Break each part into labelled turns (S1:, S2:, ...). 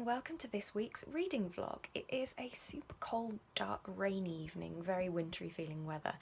S1: welcome to this week's reading vlog. It is a super cold, dark, rainy evening, very wintry feeling weather,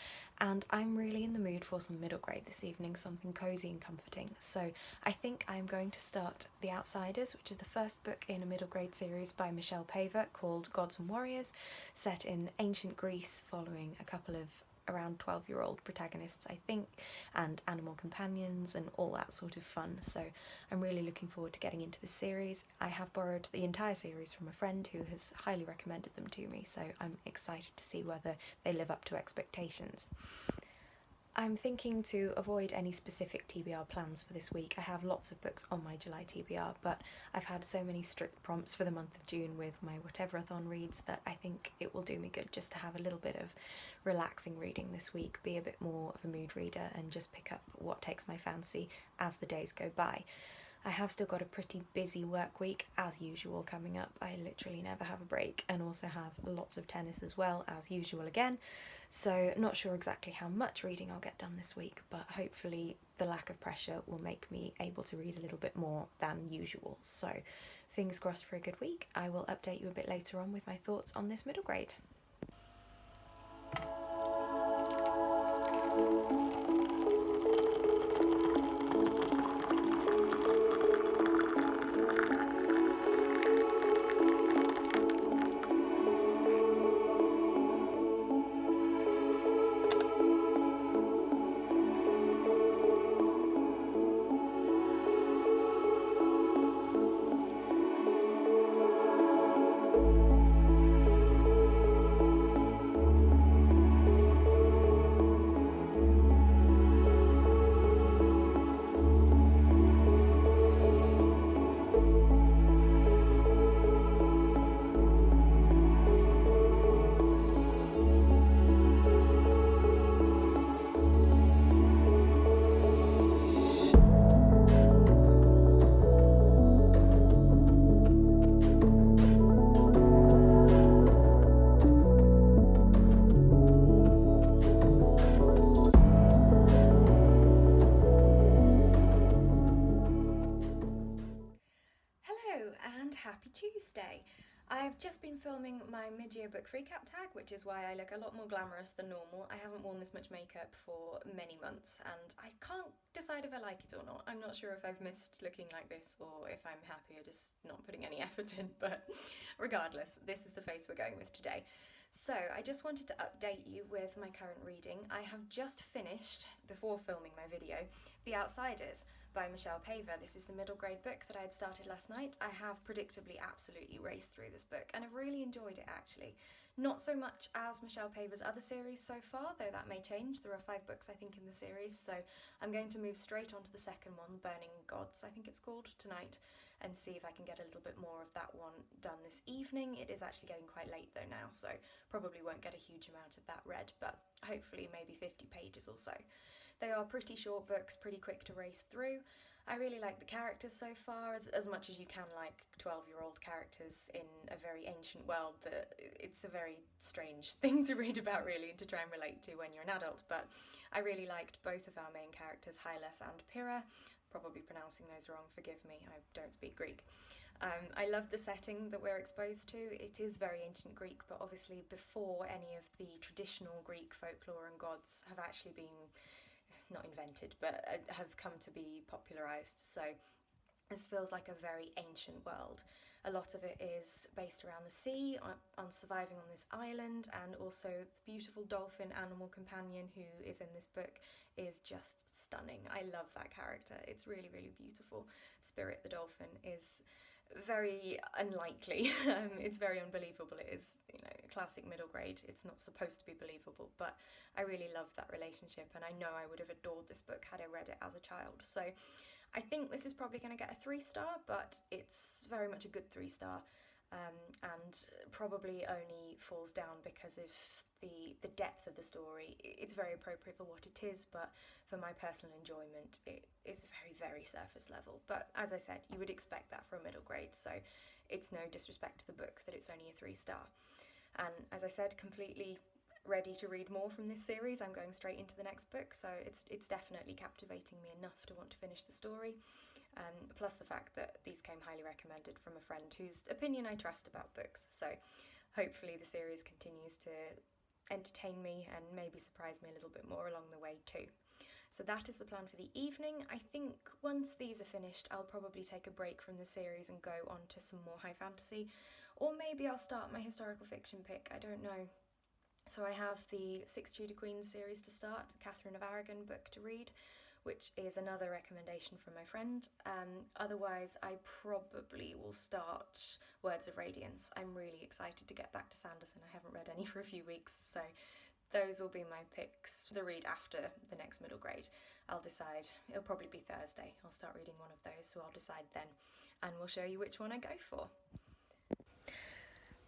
S1: and I'm really in the mood for some middle grade this evening, something cosy and comforting. So I think I'm going to start The Outsiders, which is the first book in a middle grade series by Michelle Paver called Gods and Warriors, set in ancient Greece following a couple of around 12-year-old protagonists, I think, and animal companions and all that sort of fun. So I'm really looking forward to getting into this series. I have borrowed the entire series from a friend who has highly recommended them to me, so I'm excited to see whether they live up to expectations. I'm thinking to avoid any specific TBR plans for this week. I have lots of books on my July TBR, but I've had so many strict prompts for the month of June with my Whatever-a-thon reads that I think it will do me good just to have a little bit of relaxing reading this week, be a bit more of a mood reader and just pick up what takes my fancy as the days go by. I have still got a pretty busy work week, as usual, coming up. I literally never have a break, and also have lots of tennis as well, as usual again. So not sure exactly how much reading I'll get done this week, but hopefully the lack of pressure will make me able to read a little bit more than usual. So fingers crossed for a good week. I will update you a bit later on with my thoughts on this middle grade. Happy Tuesday! I've just been filming my mid-year book recap tag, which is why I look a lot more glamorous than normal. I haven't worn this much makeup for many months and I can't decide if I like it or not. I'm not sure if I've missed looking like this or if I'm happier just not putting any effort in, but regardless, this is the face we're going with today. So I just wanted to update you with my current reading. I have just finished, before filming my video, The Outsiders by Michelle Paver. This is the middle grade book that I had started last night. I have predictably absolutely raced through this book and I've really enjoyed it actually. Not so much as Michelle Paver's other series so far, though that may change. There are 5 books I think in the series, so I'm going to move straight on to the second one, Burning Gods I think it's called, tonight, and see if I can get a little bit more of that one done this evening. It is actually getting quite late though now, so probably won't get a huge amount of that read, but hopefully maybe 50 pages or so. They are pretty short books, pretty quick to race through. I really like the characters so far, as much as you can like 12-year-old characters in a very ancient world that it's a very strange thing to read about really and to try and relate to when you're an adult, but I really liked both of our main characters, Hylas and Pyrrha. Probably pronouncing those wrong, forgive me, I don't speak Greek. I love the setting that we're exposed to. It is very ancient Greek, but obviously before any of the traditional Greek folklore and gods have actually been not invented, but have come to be popularised. So this feels like a very ancient world. A lot of it is based around the sea, on surviving on this island, and also the beautiful dolphin animal companion who is in this book is just stunning. I love that character. It's really, really beautiful. Spirit the dolphin is very unlikely. It's very unbelievable. It is, a classic middle grade. It's not supposed to be believable, but I really love that relationship and I know I would have adored this book had I read it as a child. So I think this is probably going to get a 3-star, but it's very much a good 3-star, and probably only falls down because of the depth of the story. It's very appropriate for what it is, but for my personal enjoyment it is very, very surface level. But as I said, you would expect that for a middle grade, so it's no disrespect to the book that it's only a 3-star. And as I said, completely ready to read more from this series. I'm going straight into the next book, so it's definitely captivating me enough to want to finish the story. plus the fact that these came highly recommended from a friend whose opinion I trust about books. So hopefully the series continues to entertain me and maybe surprise me a little bit more along the way too. So that is the plan for the evening. I think once these are finished, I'll probably take a break from the series and go on to some more high fantasy, or maybe I'll start my historical fiction pick, I don't know. So I have the Six Tudor Queens series to start, the Catherine of Aragon book to read, which is another recommendation from my friend. Otherwise, I probably will start Words of Radiance. I'm really excited to get back to Sanderson. I haven't read any for a few weeks, so those will be my picks. The read after the next middle grade. I'll decide. It'll probably be Thursday. I'll start reading one of those, so I'll decide then, and we'll show you which one I go for.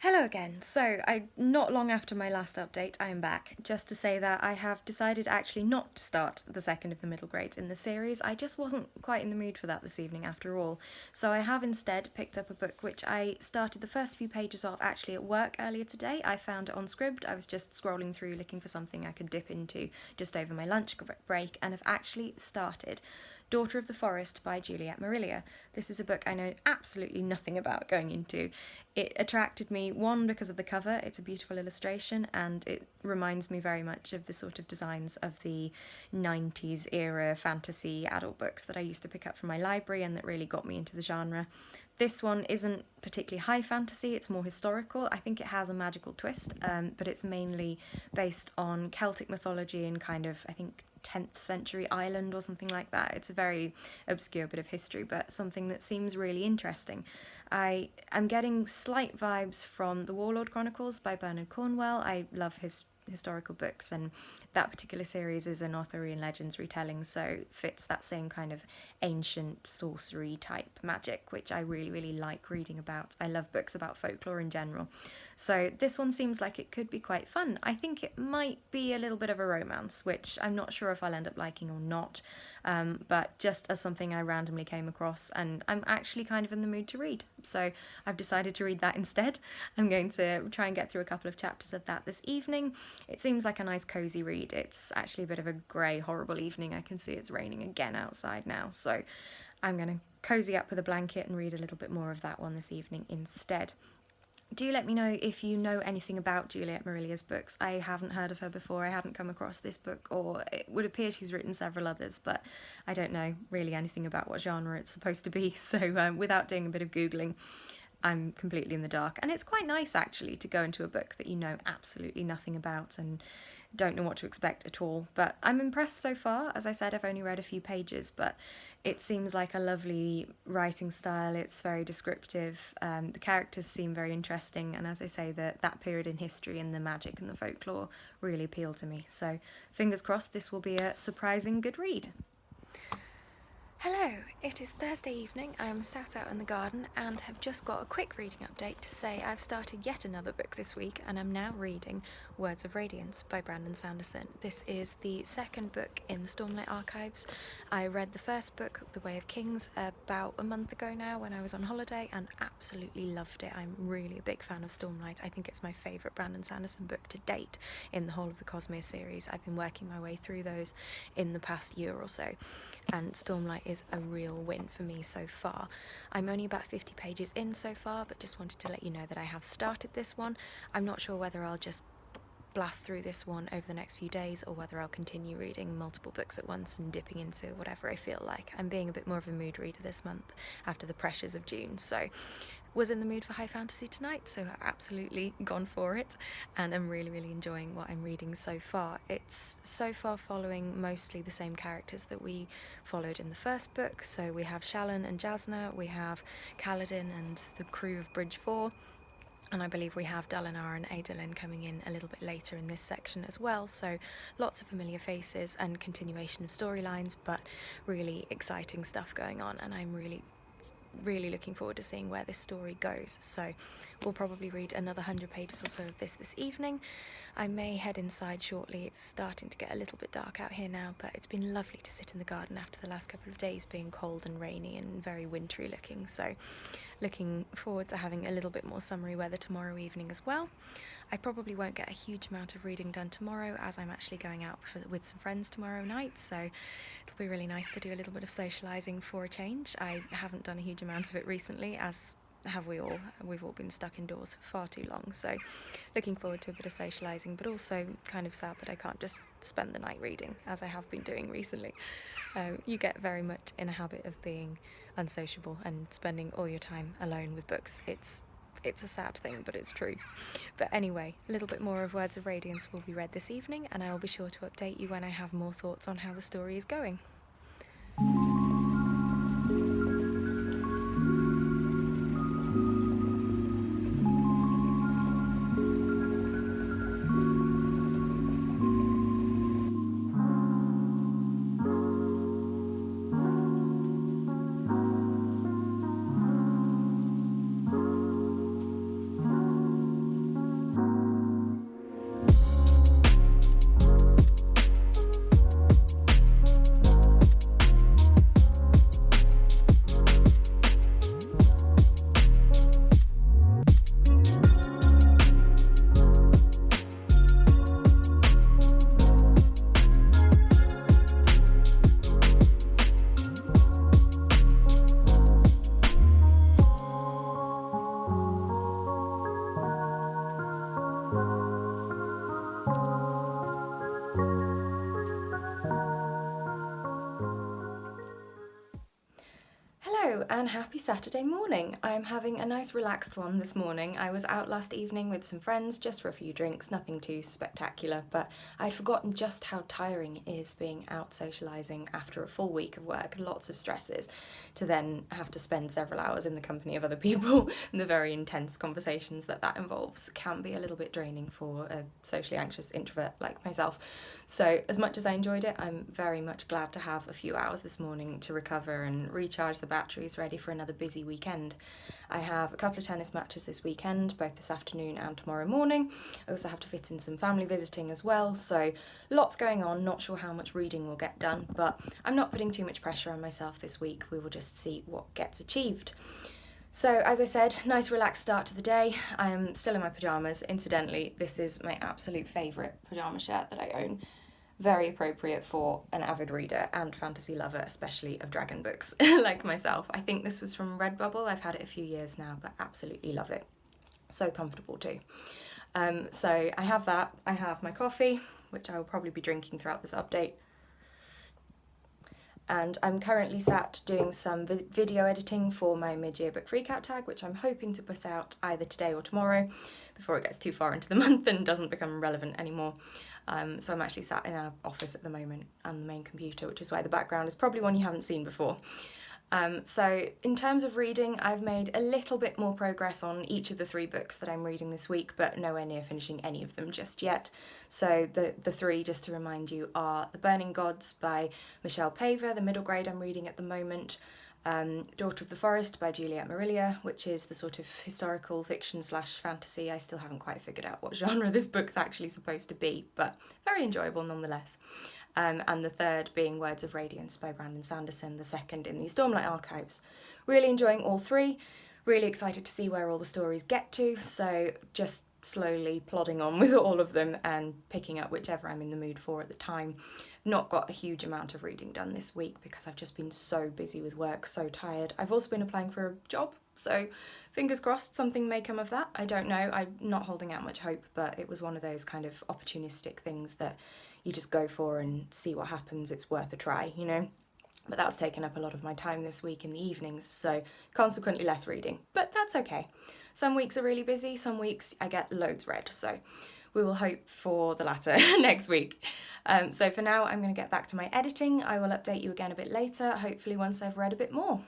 S1: Hello again. So, not long after my last update, I am back, just to say that I have decided actually not to start the second of the middle grades in the series. I just wasn't quite in the mood for that this evening after all. So I have instead picked up a book which I started the first few pages of actually at work earlier today. I found it on Scribd. I was just scrolling through looking for something I could dip into just over my lunch break, and have actually started Daughter of the Forest by Juliet Marillier. This is a book I know absolutely nothing about going into. It attracted me, one, because of the cover. It's a beautiful illustration, and it reminds me very much of the sort of designs of the 90s era fantasy adult books that I used to pick up from my library and that really got me into the genre. This one isn't particularly high fantasy, it's more historical. I think it has a magical twist, but it's mainly based on Celtic mythology and kind of, I think, 10th century Ireland or something like that. It's a very obscure bit of history, but something that seems really interesting. I am getting slight vibes from The Warlord Chronicles by Bernard Cornwell. I love his historical books, and that particular series is an Arthurian legends retelling, so fits that same kind of ancient sorcery type magic, which I really, really like reading about. I love books about folklore in general. So this one seems like it could be quite fun. I think it might be a little bit of a romance, which I'm not sure if I'll end up liking or not, but just as something I randomly came across, and I'm actually kind of in the mood to read. So I've decided to read that instead. I'm going to try and get through a couple of chapters of that this evening. It seems like a nice cosy read. It's actually a bit of a grey, horrible evening. I can see it's raining again outside now, so I'm going to cozy up with a blanket and read a little bit more of that one this evening instead. Do let me know if you know anything about Juliet Marillier's books. I haven't heard of her before. I hadn't come across this book, or it would appear she's written several others, but I don't know really anything about what genre it's supposed to be. So without doing a bit of Googling, I'm completely in the dark. And it's quite nice, actually, to go into a book that you know absolutely nothing about and don't know what to expect at all. But I'm impressed so far. As I said, I've only read a few pages, but it seems like a lovely writing style. It's very descriptive. The characters seem very interesting, and as I say, that period in history and the magic and the folklore really appeal to me. So fingers crossed this will be a surprising good read. Hello, it is Thursday evening. I am sat out in the garden and have just got a quick reading update to say I've started yet another book this week, and I'm now reading Words of Radiance by Brandon Sanderson. This is the second book in the Stormlight Archives. I read the first book, The Way of Kings, about a month ago now when I was on holiday, and absolutely loved it. I'm really a big fan of Stormlight. I think it's my favourite Brandon Sanderson book to date in the whole of the Cosmere series. I've been working my way through those in the past year or so, and Stormlight is a real win for me so far. I'm only about 50 pages in so far, but just wanted to let you know that I have started this one. I'm not sure whether I'll just blast through this one over the next few days or whether I'll continue reading multiple books at once and dipping into whatever I feel like. I'm being a bit more of a mood reader this month after the pressures of June, so was in the mood for high fantasy tonight, so absolutely gone for it, and I'm really, really enjoying what I'm reading so far. It's so far following mostly the same characters that we followed in the first book. So we have Shallan and Jasna, we have Kaladin and the crew of Bridge 4, and I believe we have Dalinar and Adolin coming in a little bit later in this section as well, so lots of familiar faces and continuation of storylines, but really exciting stuff going on, and I'm really really looking forward to seeing where this story goes. So we'll probably read another 100 pages or so of this evening. I may head inside shortly. It's starting to get a little bit dark out here now, but it's been lovely to sit in the garden after the last couple of days being cold and rainy and very wintry looking. So looking forward to having a little bit more summery weather tomorrow evening as well. I probably won't get a huge amount of reading done tomorrow, as I'm actually going out with some friends tomorrow night, so it'll be really nice to do a little bit of socialising for a change. I haven't done a huge amount of it recently, as have we all. We've all been stuck indoors for far too long, so looking forward to a bit of socialising, but also kind of sad that I can't just spend the night reading, as I have been doing recently. You get very much in a habit of being unsociable and spending all your time alone with books. It's a sad thing, but it's true. But anyway, a little bit more of Words of Radiance will be read this evening, and I will be sure to update you when I have more thoughts on how the story is going. Hello and happy Saturday morning. I'm having a nice relaxed one this morning. I was out last evening with some friends just for a few drinks, nothing too spectacular, but I'd forgotten just how tiring it is being out socialising after a full week of work, lots of stresses, to then have to spend several hours in the company of other people, and the very intense conversations that involves can be a little bit draining for a socially anxious introvert like myself. So as much as I enjoyed it, I'm very much glad to have a few hours this morning to recover and recharge the batteries ready for another busy weekend. I have a couple of tennis matches this weekend, both this afternoon and tomorrow morning. I also have to fit in some family visiting as well, so lots going on. Not sure how much reading will get done, but I'm not putting too much pressure on myself this week. We will just see what gets achieved. So, as I said, nice relaxed start to the day. I am still in my pyjamas. Incidentally, this is my absolute favourite pyjama shirt that I own. Very appropriate for an avid reader and fantasy lover, especially of dragon books, like myself. I think this was from Redbubble. I've had it a few years now, but absolutely love it. So comfortable too. So I have that. I have my coffee, which I will probably be drinking throughout this update. And I'm currently sat doing some video editing for my mid-year book recap tag, which I'm hoping to put out either today or tomorrow before it gets too far into the month and doesn't become relevant anymore. So I'm actually sat in our office at the moment on the main computer, which is why the background is probably one you haven't seen before. So in terms of reading, I've made a little bit more progress on each of the 3 books that I'm reading this week, but nowhere near finishing any of them just yet. So the 3, just to remind you, are The Burning Gods by Michelle Paver, the middle grade I'm reading at the moment, Daughter of the Forest by Juliet Marillier, which is the sort of historical fiction / fantasy. I still haven't quite figured out what genre this book's actually supposed to be, but very enjoyable nonetheless. And the third being Words of Radiance by Brandon Sanderson, the second in the Stormlight Archives. Really enjoying all 3, really excited to see where all the stories get to, so just slowly plodding on with all of them and picking up whichever I'm in the mood for at the time. Not got a huge amount of reading done this week because I've just been so busy with work, so tired. I've also been applying for a job, so fingers crossed something may come of that. I don't know, I'm not holding out much hope, but it was one of those kind of opportunistic things that you just go for and see what happens. It's worth a try, you know. But that's taken up a lot of my time this week in the evenings, so consequently less reading. But that's okay. Some weeks are really busy, some weeks I get loads read, so we will hope for the latter next week. So for now, I'm going to get back to my editing. I will update you again a bit later, hopefully once I've read a bit more.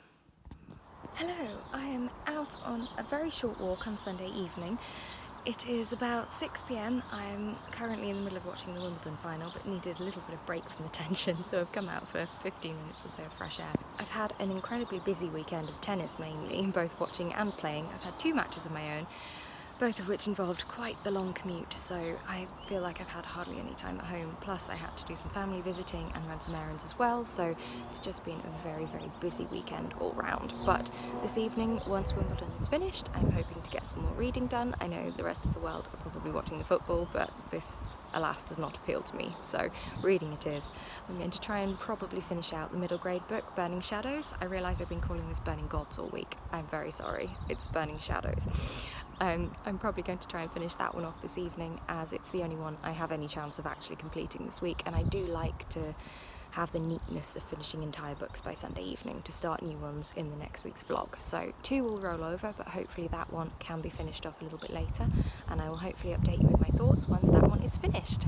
S1: Hello, I am out on a very short walk on Sunday evening. It is about 6 p.m. I'm currently in the middle of watching the Wimbledon final, but needed a little bit of break from the tension, so I've come out for 15 minutes or so of fresh air. I've had an incredibly busy weekend of tennis mainly, both watching and playing. I've had 2 matches of my own, both of which involved quite the long commute, so I feel like I've had hardly any time at home. Plus I had to do some family visiting and run some errands as well, so it's just been a very, very busy weekend all round. But this evening, once Wimbledon is finished, I'm hoping to get some more reading done. I know the rest of the world are probably watching the football, but this, alas, does not appeal to me, so reading it is. I'm going to try and probably finish out the middle grade book, Burning Shadows. I realise I've been calling this Burning Gods all week. I'm very sorry, it's Burning Shadows. I'm probably going to try and finish that one off this evening, as it's the only one I have any chance of actually completing this week, and I do like to have the neatness of finishing entire books by Sunday evening to start new ones in the next week's vlog. So 2 will roll over, but hopefully that one can be finished off a little bit later, and I will hopefully update you with my thoughts once that one is finished.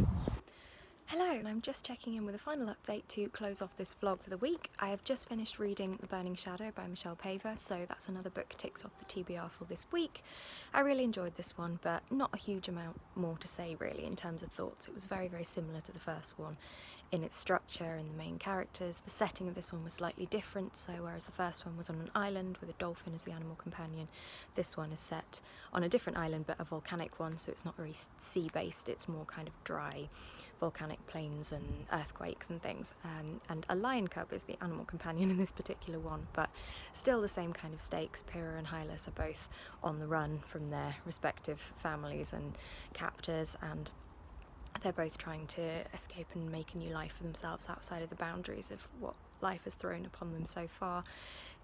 S1: Hello, and I'm just checking in with a final update to close off this vlog for the week. I have just finished reading The Burning Shadow by Michelle Paver, so that's another book ticks off the TBR for this week. I really enjoyed this one, but not a huge amount more to say really in terms of thoughts. It was very, very similar to the first one in its structure and the main characters. The setting of this one was slightly different, so whereas the first one was on an island with a dolphin as the animal companion, this one is set on a different island but a volcanic one, so it's not very sea-based, it's more kind of dry volcanic plains and earthquakes and things, and a lion cub is the animal companion in this particular one, but still the same kind of stakes. Pyrrha and Hylas are both on the run from their respective families and captors, and they're both trying to escape and make a new life for themselves outside of the boundaries of what life has thrown upon them so far.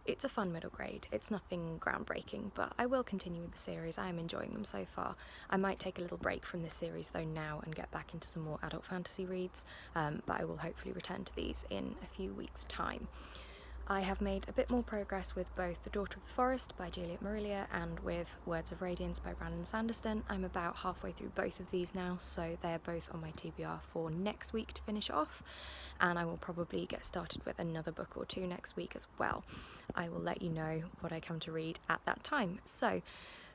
S1: It's a fun middle grade. It's nothing groundbreaking, but I will continue with the series. I am enjoying them so far. I might take a little break from this series though now and get back into some more adult fantasy reads, but I will hopefully return to these in a few weeks' time. I have made a bit more progress with both The Daughter of the Forest by Juliet Marillier and with Words of Radiance by Brandon Sanderson. I'm about halfway through both of these now, so they're both on my TBR for next week to finish off, and I will probably get started with another book or 2 next week as well. I will let you know what I come to read at that time. So,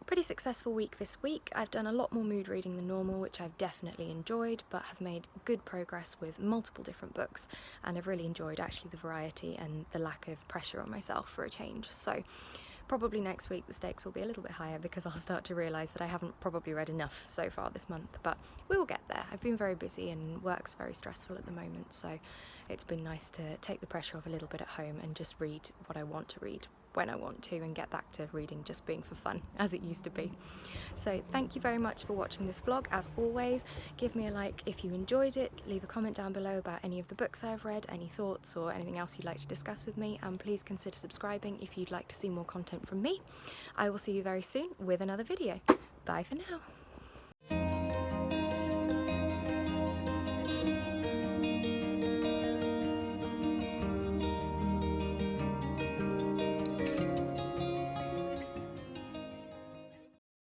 S1: pretty successful week this week. I've done a lot more mood reading than normal, which I've definitely enjoyed, but have made good progress with multiple different books, and I've really enjoyed actually the variety and the lack of pressure on myself for a change. So probably next week the stakes will be a little bit higher because I'll start to realise that I haven't probably read enough so far this month, but we will get there. I've been very busy and work's very stressful at the moment, so it's been nice to take the pressure off a little bit at home and just read what I want to read when I want to and get back to reading just being for fun, as it used to be. So thank you very much for watching this vlog. As always, give me a like if you enjoyed it, leave a comment down below about any of the books I've read, any thoughts or anything else you'd like to discuss with me, and please consider subscribing if you'd like to see more content from me. I will see you very soon with another video. Bye for now.